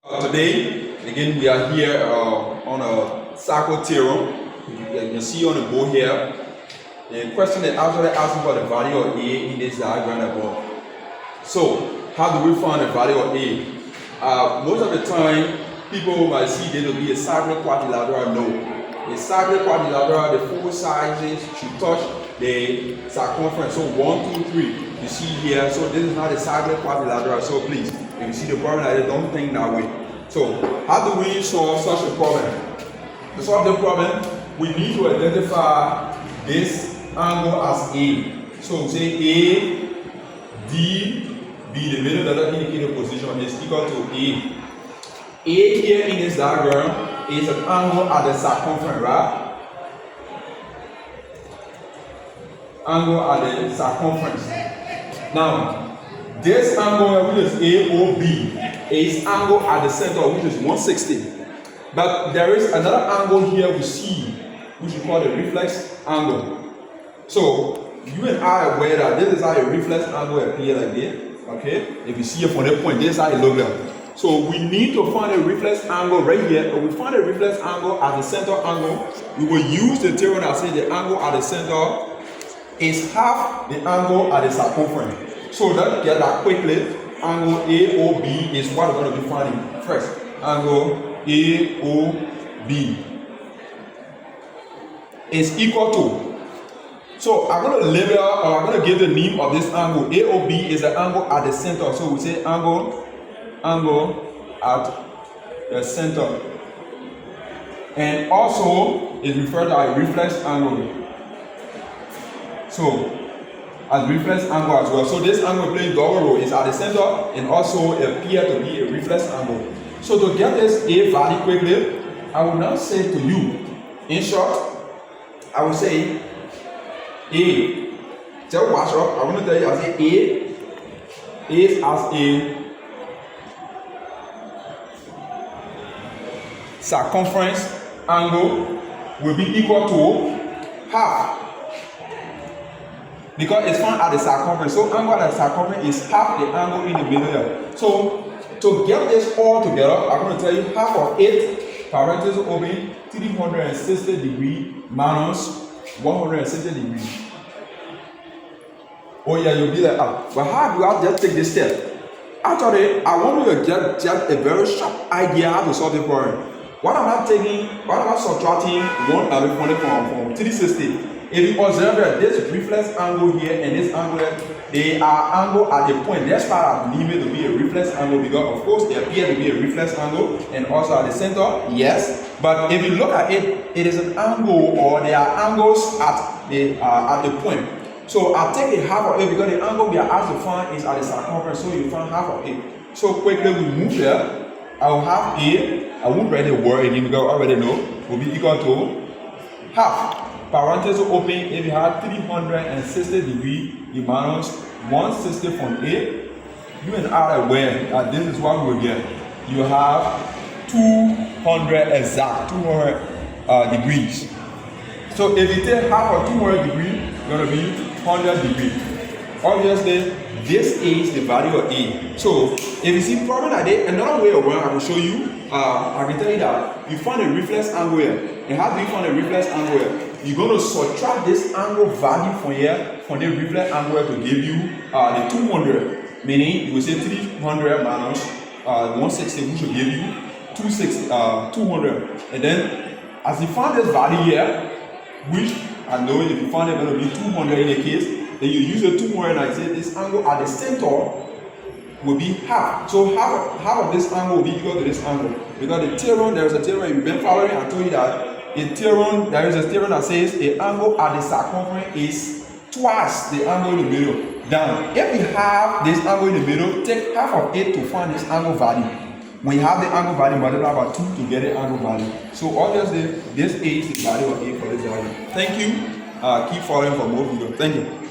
Today, again, we are here on a Circle Theorem. You can see on the board here, the question is actually asking for the value of A in this diagram above. So, how do we find the value of A? Most of the time, people might see there will be a circular quadrilateral. No. A circular quadrilateral, the four sides should touch the circumference. So 1, 2, 3. You see here, so this is not a circular quadrilateral. So please, if you see the problem like this, don't think that way. So, how do we solve such a problem? To solve the problem, we need to identify this angle as A. So, say A, D, B, the middle dotted indicator position is equal to A. A here in this diagram is an angle at the circumference, right? Angle at the circumference. Now, this angle, which is AOB, is angle at the center, which is 160. But there is another angle here we see, which we call the reflex angle. So, you and I are aware that this is how a reflex angle appears like this. Okay? If you see it from that point, this is how it looks like. So, we need to find a reflex angle right here. If we find a reflex angle at the center angle, we will use the theorem that says the angle at the center is half the angle at the circumference. So let's get that quickly. Angle AOB is what we're going to be finding first. Angle AOB is equal to. So I'm going to label, or I'm going to give the name of this angle. AOB is the angle at the center. So we say angle at the center. And also is referred to as reflex angle. So, as reflex angle as well. So this angle playing double role is at the center and also appear to be a reflex angle. So to get this A value quickly, I will now say to you, in short, I will say A. Just watch up. I want to tell you, I say A is as a circumference angle will be equal to half. Because it's found at the circumference. So angle at the circumference is half the angle in the middle here. So to get this all together, I'm going to tell you half of it, parentheses open, 360 degrees minus 160 degrees. Oh yeah, you'll be like, but how do I just take this step? Actually, I want you to get a very sharp idea how to solve the problem. What am I subtracting from 360? If you observe that this reflex angle here and this angle here, they are angle at the point. That's why I believe it to be a reflex angle, because of course they appear to be a reflex angle and also at the center, yes. But if you look at it, it is an angle, or there are angles at the point. So I'll take a half of it because the angle we are asked to find is at the circumference, so you find half of it. So quickly we move here. I will have A, I won't write the word again because I already know, will be equal to half. Parentheses open, if you have 360 degrees, you minus 160 from A. You and I are aware that this is what we will get. You have 200 exact, 200 degrees. So if you take half of 200 degrees, it's going to be 100 degrees. Obviously, this is the value of A. So if you see problem like that, another way around I will show you, I can tell you that you find a reflex angle here. And how do you find a reflex angle here? You're going to subtract this angle value from here, from the reflex angle to give you the 200. Meaning, you will say 300 minus 160, which will give you 200. And then, as you find this value here, which I know if you find it going to be 200 in the case, then you use the 200 and I say this angle at the center will be half. So half of this angle will be equal to this angle. Because the theorem, there is a theorem you've been following, I told you that there is a theorem that says the angle at the circumference is twice the angle in the middle. Now, if you have this angle in the middle, take half of it to find this angle value. When you have the angle value, multiply by 2 to get the angle value. So obviously, this is the value of A for this value. Thank you. Keep following for more videos. Thank you.